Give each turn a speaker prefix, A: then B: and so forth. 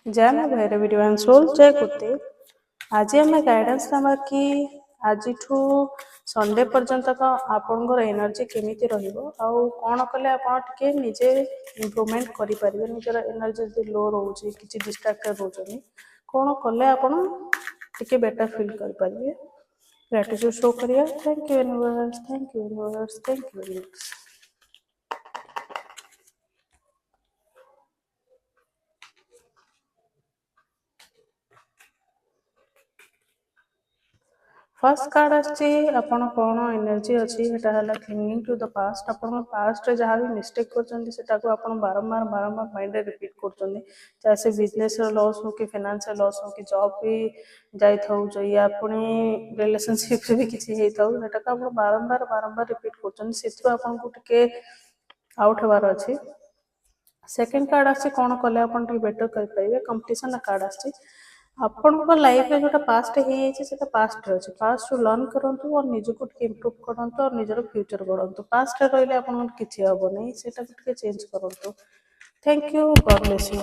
A: जय माँ Bhairavi divine soul जय कुर्ती। आज आम गाइडेंस नवा कि आज संडे पर्यंत आपंकर एनर्जी केमिति रहिबो आउ कौन कले आप निजे इम्प्रूवमेंट करें निजर एनर्जी लो रोचे कि डिस्ट्राक्टेड रोचे कौन कले आपन टिके बेटर फील करें। ग्रेटिट्यूड शो करिए। Thank you universe, thank you universe, thank you universe. First card आपन कौन एनर्जी अच्छी क्लिंगिंग टू द पास्ट। आपन पास्ट रे जहाँ भी मिस्टेक कर बारंबार माइंड रे रिपीट कर चाहे से बिजनेस लॉस हो कि फाइनेंशियल लॉस हो कि जॉब भी जाई या पुणी रिलेशनशिप भी किसी बारंबार रिपीट कर आउट हबार अच्छी। सेकेंड कार्ड आसी कौन कले आप बेटर करेंगे। कंपटीशन कार्ड आसी आपन लाइफ में जो पास्ट है पास्ट अच्छे पास्ट लर्न करूँ और निजक इम्प्रूव करूँ और निजर फ्यूचर गढ़ु। पास्ट रही किसी हम नहीं से चेंज करूँ। Thank you, God bless you.